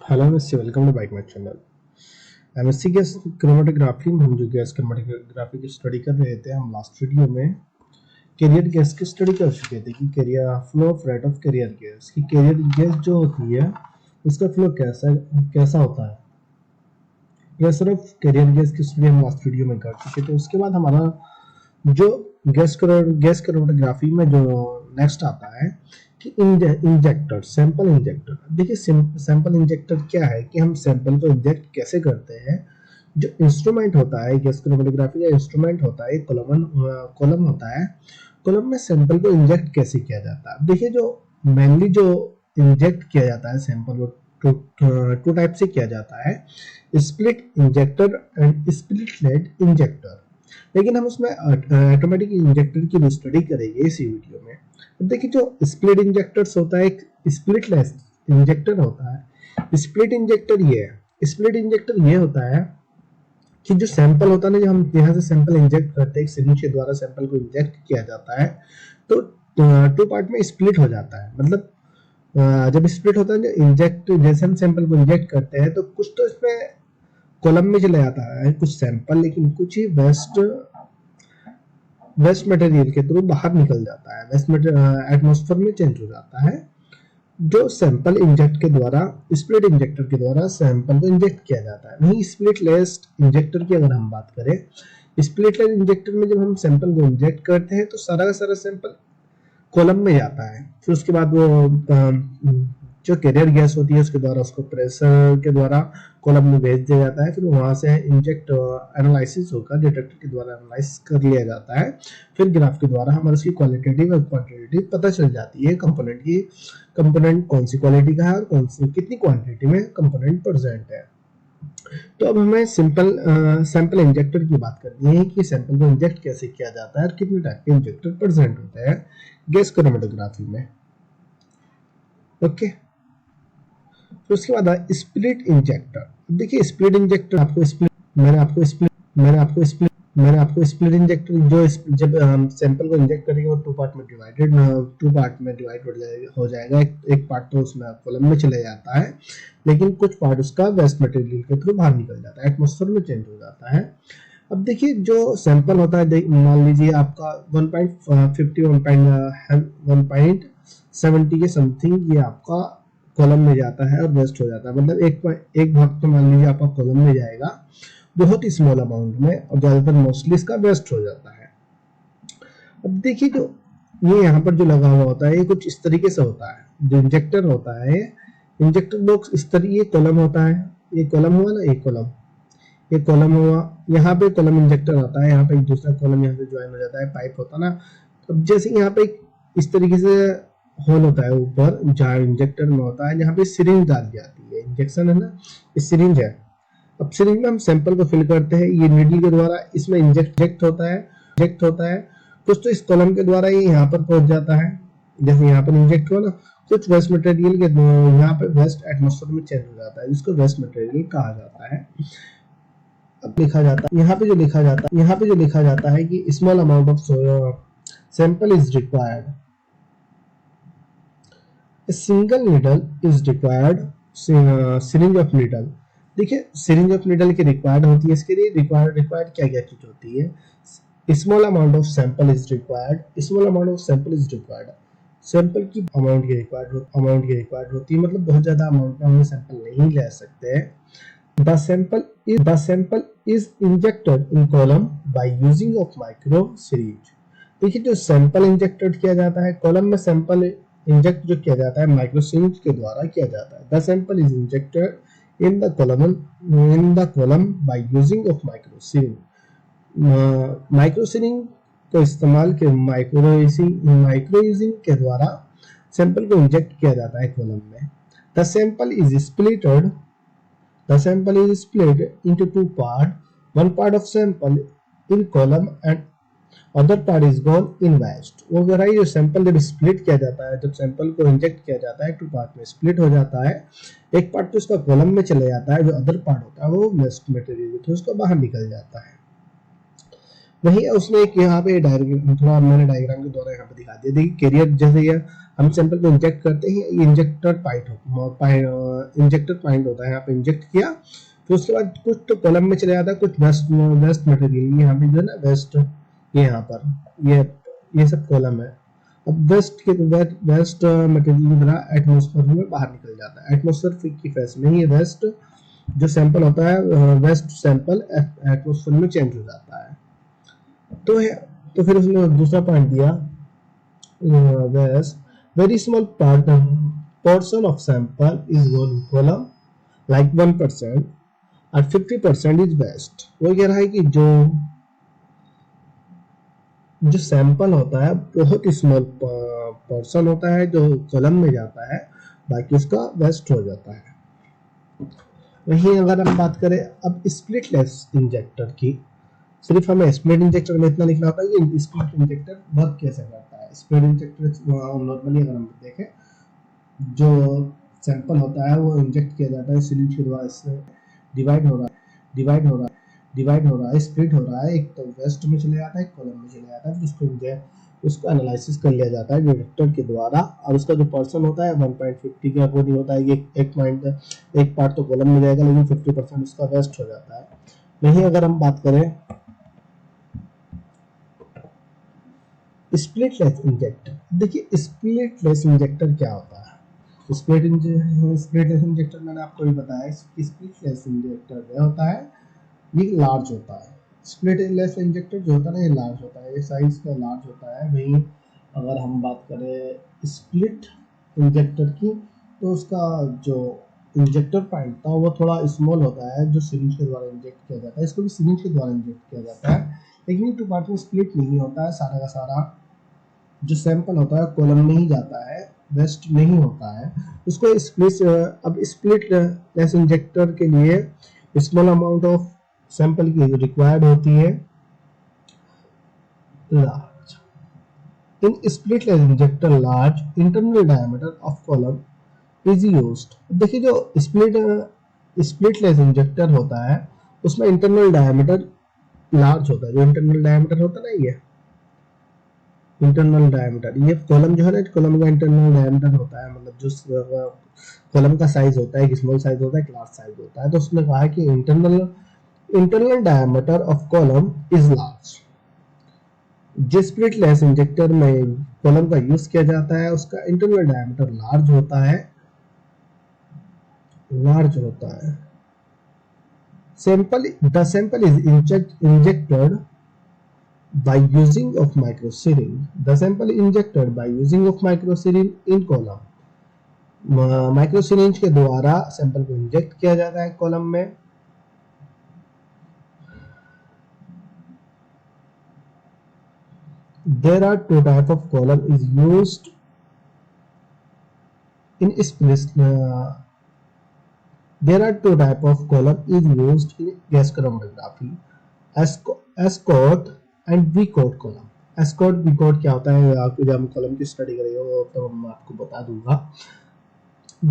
Hello mister, welcome to bike my channel. MSc gas chromatography में हम जो gas chromatography की स्टडी कर रहे थे, हम लास्ट वीडियो में कैरियर गैस की स्टडी कर चुके थे कि carrier flow of rate of carrier gas की कैरियर गैस जो होती है उसका फ्लो कैसा कैसा होता है। यह सिर्फ कैरियर गैस की स्टडी हम लास्ट वीडियो में कर चुके थे। उसके बाद हमारा जो गैस क्रोमेटोग्राफी में जो नेक्स्ट आता है कि इंजेक्टर, सैंपल इंजेक्टर। देखिए सैंपल इंजेक्टर क्या है कि हम सैंपल को इंजेक्ट कैसे करते हैं। जो इंस्ट्रूमेंट होता है गैस क्रोमेटोग्राफी का इंस्ट्रूमेंट होता है, कॉलम होता है। कॉलम में सैंपल को इंजेक्ट कैसे किया जाता है। देखिए जो मेनली जो इंजेक्ट किया जाता है सैंपल को टू टाइप से किया जाता है, split injector and splitless injector. लेकिन हम उसमें ऑटोमेटिक इंजेक्टर की भी स्टडी करेंगे इसी वीडियो में। अब देखिए जो स्प्लिट इंजेक्टर्स होता है, एक स्प्लिटलेस इंजेक्टर होता है। स्प्लिट इंजेक्टर ये है, स्प्लिट इंजेक्टर ये होता है कि जो सैंपल होता है ना, जो हम यहाँ से सैंपल इंजेक्ट करते हैं, सिरिंज के द्वारा सैंपल को इंजेक्ट किया जाता है तो टू पार्ट में स्प्लिट हो जाता है। मतलब जब स्प्लिट होता है जो इंजेक्ट, जैसे हम सैंपल को इंजेक्ट करते हैं तो कुछ तो इसमें कॉलम में चला जाता है कुछ सैंपल, लेकिन कुछ ही वेस्ट मटेरियल के थ्रू बाहर निकल जाता है, वेस्ट मटेरियल एटमॉस्फेयर में चेंज हो जाता है। जो सैंपल इंजेक्ट के द्वारा, स्प्लिट इंजेक्टर के द्वारा सैंपल को इंजेक्ट किया जाता है। वहीं स्प्लिट लेस इंजेक्टर की अगर हम बात करें, स्प्लिट लेस इंजेक्टर में जब हम सैंपल को इंजेक्ट करते हैं तो सारा का सारा सैंपल कॉलम में जाता है। फिर उसके बाद वो जो कैरियर गैस होती है उसके द्वारा उसको प्रेशर के द्वारा कॉलम में भेज दिया जाता है। फिर वहां से इंजेक्ट एनालिसिस होकर डिटेक्टर के द्वारा एनालाइज कर लिया जाता है। फिर ग्राफ के द्वारा हमारे उसकी क्वालिटेटिव और क्वांटिटेटिव पता चल जाती है कंपोनेंट की, कंपोनेंट कौन सी क्वालिटी का है और कौन सी कितनी क्वांटिटी में कंपोनेंट प्रेजेंट है। तो अब हमें सिंपल सैंपल इंजेक्टर की बात करनी है कि सैंपल को इंजेक्ट कैसे किया जाता है और कितने टाइप के इंजेक्टर प्रेजेंट होते हैं गैस क्रोमेटोग्राफी में। ओके, तो उसके बाद है स्प्लिट इंजेक्टर। देखिए स्प्लिट इंजेक्टर मैंने आपको स्प्लिट इंजेक्टर जो जब हम सैंपल को इंजेक्ट करेंगे वो टू पार्ट में डिवाइड हो जाएगा। एक पार्ट तो उसमें कॉलम में चले जाता है, लेकिन कुछ पार्ट उसका वेस्ट मटेरियल के थ्रू बाहर निकल जाता है, एटमॉस्फेयर में चेंज हो जाता है। अब देखिए जो सैंपल होता है, मान लीजिए आपका 1.70 के समथिंग ये आपका कॉलम में जाता है और वेस्ट हो जाता है। मतलब एक भाग तो मान लीजिए आपका कॉलम में जाएगा बहुत ही स्मॉल अमाउंट में, और ज्यादातर मोस्टली इसका वेस्ट हो जाता है। अब देखिए जो ये यहाँ पर जो लगा हुआ होता है ये कुछ इस तरीके से होता है। जो इंजेक्टर होता है, इंजेक्टर बॉक्स इस तरीके, ये कॉलम होता है, ये कॉलम हुआ ना, ये कॉलम हुआ, यहाँ पे कॉलम इंजेक्टर आता है, यहाँ पे एक दूसरा कॉलम यहाँ से ज्वाइन हो जाता है, पाइप होता है ना। अब जैसे यहाँ पे इस तरीके से होल होता है ऊपर जहाँ इंजेक्टर में होता है, जहाँ पे सिरिंज डाल जाती है, इंजेक्शन है ना, ये सिरिंज है। अब सिरिंज में हम सैंपल को फिल करते हैं, ये नीडल के द्वारा इसमें इंजेक्ट होता है। कुछ तो इस कॉलम के द्वारा ये यहाँ पर पहुंच जाता है, जैसे यहाँ पर इंजेक्ट हुआ ना, कुछ वेस्ट मटेरियल के यहाँ पे वेस्ट एटमॉस्फेयर में चेंज हो जाता है, जिसको वेस्ट मटेरियल कहा जाता है। अब यहाँ पे जो लिखा जाता है कि small amount of sample is required, a single needle is required, syringe of needle। देखिए सिरिंज ऑफ नीडल की रिक्वायर्ड होती है, इसके लिए रिक्वायर्ड क्या क्या चीज होती है। Small amount of sample is required, sample की अमाउंट की रिक्वायर्ड होती है। मतलब बहुत ज्यादा अमाउंट में हम सैंपल नहीं ले सकते हैं। The sample is injected in column by using of micro syringe. देखिए जो सैंपल इंजेक्टेड किया जाता है कॉलम में, सैंपल इंजेक्ट जो किया जाता है माइक्रो सिरिंज के द्वारा किया जाता है। The sample is injected in the column by using of micro syringe. Micro syringe को इस्तेमाल के माइक्रो यूजिंग के द्वारा सैंपल को इंजेक्ट किया जाता है कॉलम में। The sample is split into two parts, one part of sample in column and other part is gone in waste. वो कह रहा है जो सैंपल जब स्प्लिट किया जाता है, जब सैंपल को इंजेक्ट किया जाता है टू पार्ट में स्प्लिट हो जाता है, एक पार्ट तो उसका कॉलम में चले जाता है, जो अदर पार्ट होता है वो वेस्ट मटेरियल तो उसको बाहर निकल जाता है। वही उसने एक यहाँ पे डायग्राम, थोड़ा मैंने डायग्राम के द्वारा यहाँ पे दिखा दिया। देखिए कैरियर जैसे ये हम सैंपल को इंजेक्ट करते हैं, इंजेक्टर पॉइंट होता है, यहाँ पे इंजेक्ट किया, फिर उसके बाद कुछ तो कॉलम में चले जाता है, कुछ वेस्ट मटेरियल, यहाँ पे जो है ना वेस्ट, ये यहाँ पर ये सब कॉलम है। अब वेस्ट मटेरियल की तरह एटमॉस्फेयर में बाहर निकल जाता है, एटमॉस्फेयर की फेस में ये वेस्ट जो सैंपल होता है, वेस्ट सैंपल एटमॉस्फेयर में चेंज हो जाता है। तो है, तो फिर उसने दूसरा पॉइंट दिया, waste very small portion of sample is known in column like 1% and 50% is waste। वो कह रहा है कि जो सैंपल होता है बहुत स्मॉल पोर्शन होता है जो कॉलम में जाता है, बाकी उसका वेस्ट हो जाता है। वहीं अगर हम बात करें अब स्प्लिटलेस इंजेक्टर की, सिर्फ हमें स्प्लिट इंजेक्टर में इतना लिखना होता है कि स्प्लिट इंजेक्टर वर्क कैसे करता है। स्प्लिट इंजेक्टर नॉर्मली अगर हम देखें, जो सैंपल होता है वो इंजेक्ट किया जाता है सिरिंज के द्वारा, इससे डिवाइड हो रहा है, स्प्लिट हो रहा है, एक तो वेस्ट में चले जाता है, एक कॉलम में चले जाता है, फिर उसको एनालिसिस कर लिया जाता है डिटेक्टर के द्वारा, और उसका जो पर्सन होता है 1.50 के अकॉर्डिंग होता है। ये एक पार्ट तो कॉलम में जाएगा, लेकिन 50% उसका वेस्ट हो जाता है। वहीं अगर हम बात करें स्प्लिटलेस इंजेक्टर, देखिए स्प्लिटलेस इंजेक्टर क्या होता है। स्प्लिटलेस इंजेक्टर मैंने आपको भी बताया, स्प्लिटलेस इंजेक्टर क्या होता है, ये लार्ज होता है। स्प्लिटलेस इंजेक्टर जो होता है ना, ये लार्ज होता है, ये साइज का लार्ज होता है। वहीं अगर हम बात करें स्प्लिट इंजेक्टर की, तो उसका जो इंजेक्टर पॉइंट था वो थोड़ा स्मॉल होता है, जो सिरिंज के द्वारा इंजेक्ट किया जाता है, इसको भी सिरिंज के द्वारा इंजेक्ट किया जाता है, लेकिन टू पार्ट में स्प्लिट नहीं होता है। सारा का सारा जो सैंपल होता है कॉलम में ही जाता है, वेस्ट नहीं होता है उसको स्प्लिट। अब स्प्लिटलेस इंजेक्टर के लिए स्मॉल अमाउंट ऑफ सैंपल की रिक्वायर्ड होती है, large. In splitless injector large internal diameter of column is used. देखिए जो स्प्लिटलेस इंजेक्टर होता है उसमें इंटरनल डायमीटर लार्ज होता है। जो इंटरनल डायमीटर होता है ना, ये इंटरनल डायमीटर, ये कॉलम जो है ना, कॉलम का इंटरनल डायमीटर होता है, मतलब जो कॉलम का साइज होता है, एक स्मॉल साइज होता है, एक लार्ज साइज होता है। तो उसने कहा है कि internal diameter of column is large. जिस स्प्लिटलेस इंजेक्टर में कॉलम का यूज किया जाता है उसका इंटरनल डायमीटर लार्ज होता है। The sample is injected by using of microsyringe. The sample is injected by using of microsyringe in column. माइक्रोसिरिंज के द्वारा सैंपल को इंजेक्ट किया जाता है कॉलम में। There are two types of column is used in there are two type of column is used in gas chromatography, Ascot and Vicot column। Ascot Vicot क्या होता है, आपको जब हम कॉलम की स्टडी करेंगे तो मैं आपको बता दूंगा।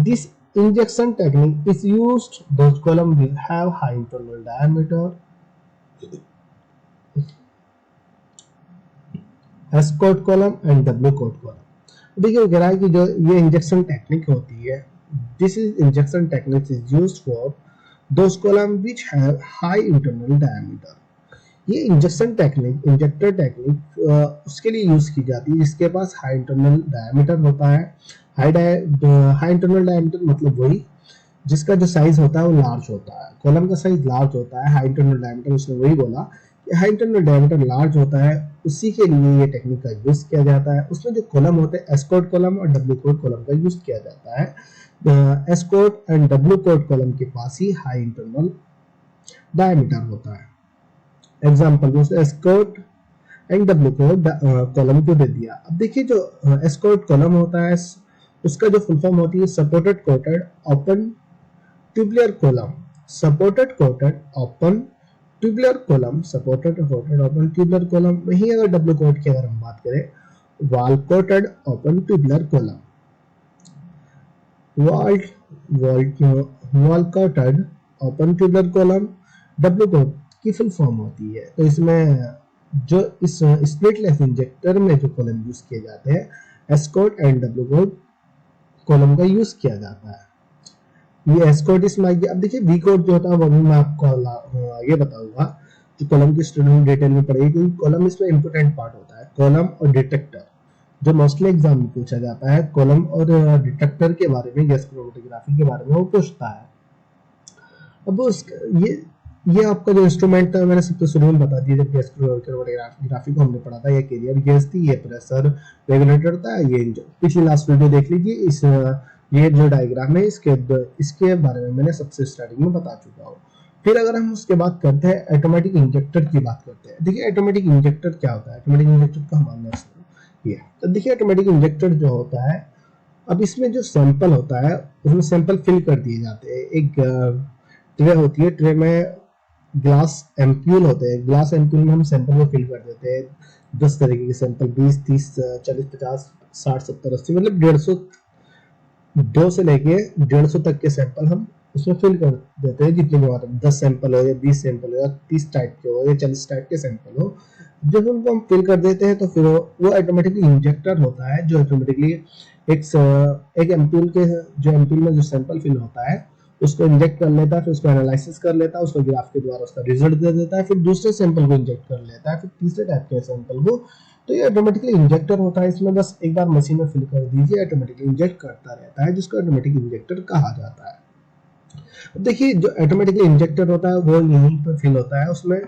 This injection technique is used those column will have high internal diameter, Ascot column and Wcot column। देखिए कह रहा है कि जो ये इंजेक्शन टेक्निक होती है, this is injection technique is used for those column which have high internal diameter. ये इंजेक्शन टेक्निक, इंजेक्टर टेक्निक उसके लिए यूज की जाती है जिसके पास हाई इंटरनल डायमीटर होता है। हाई इंटरनल डायमीटर मतलब वही जिसका जो साइज होता है वो लार्ज होता है, कॉलम का साइज लार्ज होता है। हाई इंटरनल डायमीटर, उसने वही बोला कि हाई इंटरनल डायमीटर लार्ज होता है, उसी के लिए ये टेक्निक का यूज किया जाता है। उसमें जो कॉलम होते हैं एस्कॉट कॉलम और डब्ल्यू कोड कॉलम का यूज किया जाता है। SCOT and W COT column के पास ही हाई इंटरनल डायमीटर होता है। एग्जांपल उसने SCOT and W COT column को दे दिया। अब देखिए जो एस्कॉट कॉलम होता है उसका जो फुल फॉर्म होती है supported coated open tubular column, supported coated open tubular column, supported coated open tubular column. वही अगर डब्ल्यू कोड की अगर हम बात करें wall coated open tubular column, wall coated open tubular column W code की फुल फॉर्म होती है। तो इसमें जो इस स्प्लिटलेस इंजेक्टर में जो कॉलम यूज किए जाते हैं, S code and W COT column का यूज किया जाता है। ये एस कोड इसमें आएगी। अब देखिए वी कोड जो होता है वो भी मैं आपको आगे बताऊंगा, जो कॉलम की स्टूडेंट डिटेल में पढ़ेगी, क्योंकि कॉलम इसमें इंपोर्टेंट पार्ट होता है। कॉलम और डिटेक्टर जो मोस्टली एग्जाम में पूछा जाता है, कॉलम और डिटेक्टर के बारे में, गैस क्रोमेटोग्राफी के बारे में वो पूछता है। अब ये आपका जो इंस्ट्रूमेंट था मैंने सबसे शुरू में बता दिया, जब गैस क्रोमेटोग्राफी को हमने पढ़ा था, ये कैरियर गैस थी, ये प्रेशर रेगुलेटर था, ये पिछली लास्ट वीडियो देख लीजिए। इस ये जो डायग्राम है इसके बारे में मैंने सबसे स्टार्टिंग में बता चुका हूँ। फिर अगर हम उसके बाद करते हैं ऑटोमेटिक इंजेक्टर की बात करते हैं। देखिए ऑटोमेटिक इंजेक्टर क्या होता है, ऑटोमेटिक इंजेक्टर का हमारा ये तो देखिए ऑटोमेटिक इंजेक्टर जो होता है, अब इसमें जो सैंपल होता है उसमें सैंपल फिल कर दिए जाते हैं। एक ट्रे होती है, ट्रे में ग्लास एम्प्यूल होते हैं, ग्लास एम्प्यूल में हम सैंपल को फिल कर देते हैं। 10 तरीके के सैंपल, 20, 30, 40, 50, 60, 70, 80, मतलब 150, 2 से लेके 150 तक के सैंपल हम उसमें फिल कर देते हैं। जितने भी हमारे 10 सैंपल हो या 20 सैंपल हो या 30 टाइप के हो या 40 टाइप के सैंपल हो, जब उनको हम फिल कर देते हैं तो फिर वो ऑटोमेटिकली इंजेक्टर होता है, जो ऑटोमेटिकली एक एम्प्यूल के जो एम्प्यूल में जो सैंपल फिल होता है उसको इंजेक्ट कर लेता है, फिर उसको एनालिसिस कर लेता है, उसको ग्राफ के द्वारा उसका रिजल्ट दे देता है, फिर दूसरे सैंपल को इंजेक्ट कर लेता है, फिर तीसरे टाइप के सैंपल को। तो ये ऑटोमेटिकली इंजेक्टर होता है। इसमें बस एक बार मशीन में फिल कर दीजिए, ऑटोमेटिकली इंजेक्ट करता रहता है, जिसको ऑटोमेटिक इंजेक्टर कहा जाता है। देखिए जो ऑटोमेटिकली इंजेक्टर होता है वो यहीं पर फिल होता है। उसमें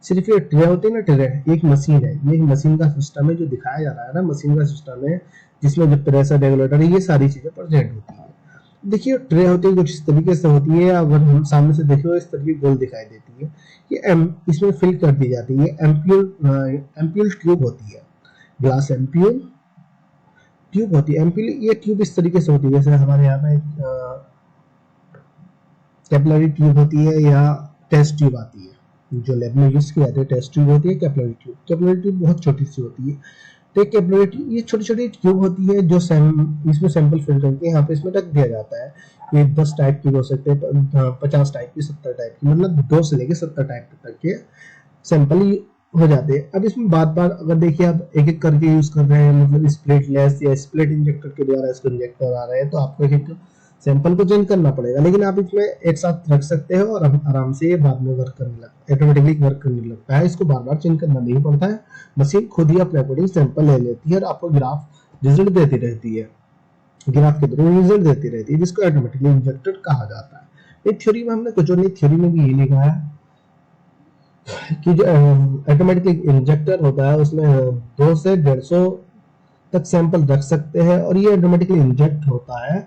सिर्फ ये ट्रे होती है ना, ट्रे एक मशीन है, ये मशीन का सिस्टम है जो दिखाया जा रहा है ना, मशीन का सिस्टम है जिसमें जो प्रेशर रेगुलेटर है, ये सारी चीजें प्रेजेंट होती है। देखिए ट्रे होती है कुछ इस तरीके से होती है, अगर हम सामने से देखें इस तरीके गोल दिखाई देती है। ये इसमें फिल कर दी जाती है। एम्प्यूल ट्यूब होती है, ग्लास एम्प्यूल ट्यूब होती है। एम्प्यूल ये ट्यूब इस तरीके से होती है, जैसे हमारे यहाँ पे कैपिलरी ट्यूब होती है या टेस्ट ट्यूब आती है, जो लैब में यूज की जाती है। टेस्ट ट्यूब होती है, कैपिलरी ट्यूब। कैपिलरी ट्यूब बहुत छोटी सी होती है, तो कैपिलरी ट्यूब ये छोटी छोटी ट्यूब होती है जो इसमें सैंपल फिल करके यहाँ पे इसमें रख दिया जाता है। ये 10 टाइप की हो सकते हैं, 50 टाइप की, 70 टाइप की, मतलब 2 से लेके 70 टाइप तक के सैंपल हो जाते हैं। अब इसमें बार बार अगर देखिए आप एक एक करके यूज कर रहे हैं, मतलब स्प्लिट लेस या स्प्लिट इंजेक्टर के द्वारा इसको इंजेक्ट करा रहे हैं, तो आपको एक सैंपल को चेंज करना पड़ेगा। लेकिन आप इसमें एक साथ रख सकते हो और आराम से ये बाद में वर्क करने लगता है, ऑटोमेटिकली वर्क करने लगता है। इसको बार बार चेंज करना नहीं पड़ता है, मशीन खुद ही अपने अकॉर्डिंग सैंपल ले लेती है और आपको ग्राफ रिजल्ट देती रहती है, ग्राफ के थ्रू रिजल्ट देती रहती है, जिसको ऑटोमेटिकली इंजेक्टर कहा जाता है। ये थ्योरी में हमने कुछ और नहीं, थ्योरी में भी ये लिखा है कि जो ऑटोमेटिकली इंजेक्टर होता है उसमें 2 से 150 तक सैंपल रख सकते हैं और ये ऑटोमेटिकली इंजेक्ट होता है।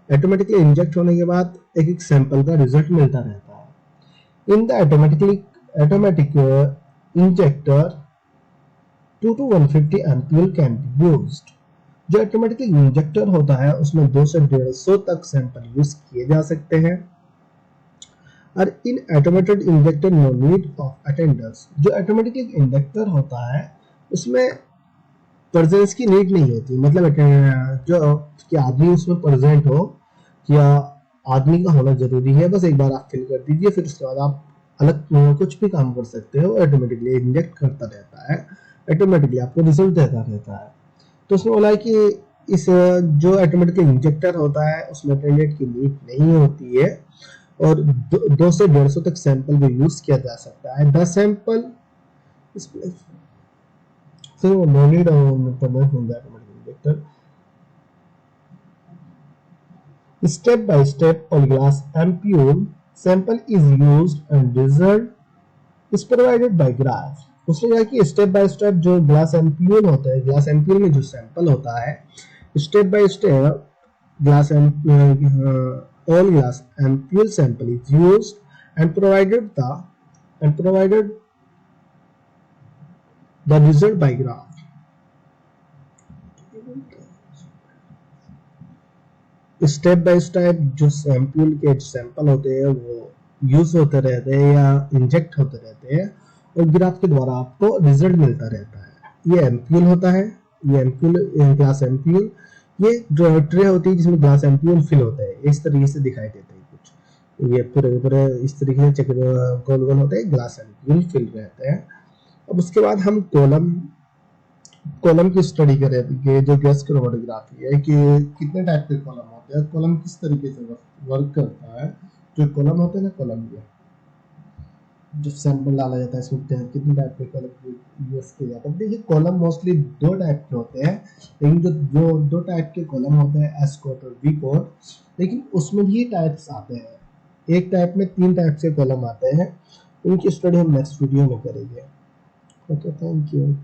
ऑटोमेटिकली इंजेक्ट होने के बाद एक एक सैंपल का रिजल्ट मिलता रहता है। In the automatic injector 2 to 150 ampoule can be used. जो ऑटोमेटिकली इंजेक्टर होता है उसमें 2 से 150 तक सैंपल यूज किए जा सकते हैं। और इन automated injector no need of attenders. जो ऑटोमेटिकली इंजेक्टर होता है उसमें प्रेजेंस की नीड नहीं होती, मतलब जो कि आदमी उसमें प्रेजेंट हो या आदमी का होना जरूरी है। बस एक बार आप फिल कर दीजिए, फिर उसके बाद आप अलग कुछ भी काम कर सकते हो। ऑटोमेटिकली इंजेक्ट करता रहता है, ऑटोमेटिकली आपको रिजल्ट देता रहता है। तो उसने बोला है कि इस जो ऑटोमेटिकली इंजेक्टर होता है उसमें अटेंडेंट की नीड नहीं होती है और 2 से 150 तक सैंपल भी यूज किया जा सकता है। 10 sample so no need of automatic injector. Step by step on glass ampule sample is used and result is provided by graph. उसने कहा कि स्टेप बाय स्टेप जो ग्लास एम्प्यूल होता है, ग्लास एम्प्यूल में जो सैंपल होता है, step by step glass all glass ampule sample is used and provided the result by graph. Step by step जो सैंपल के सैंपल होते हैं वो यूज होते रहते हैं या इंजेक्ट होते रहते हैं और ग्राफ के द्वारा आपको रिजल्ट मिलता रहता है। ये एम्प्यूल होता है, ये एम्प्यूल ग्लास एम्प्यूल, ये जो ट्रे होती है जिसमें ग्लास एम्प्यूल फिल होता है, इस तरीके से दिखाई देता है कुछ। ये पूरे पूरे इस तरीके से चक्र गोल गोल होते हैं, ग्लास एम्प्यूल फिल रहते हैं। अब उसके बाद हम कॉलम कॉलम की स्टडी करेंगे, जो गैस क्रोमेटोग्राफी है, कि कितने टाइप के कॉलम होते हैं, कॉलम किस तरीके से वर्क करता है। जो कॉलम होते हैं ना, कॉलम ये जो सैंपल डाला जाता है इसमें कितने टाइप के कॉलम यूज किए जाते हैं। देखिए कॉलम मोस्टली दो टाइप के होते हैं, लेकिन जो जो दो टाइप के कॉलम होते हैं, एस कोड और वी कोड, लेकिन उसमें भी टाइप्स आते हैं। एक टाइप में 3 टाइप के कॉलम आते हैं, उनकी स्टडी हम नेक्स्ट वीडियो में करेंगे। Okay, thank you.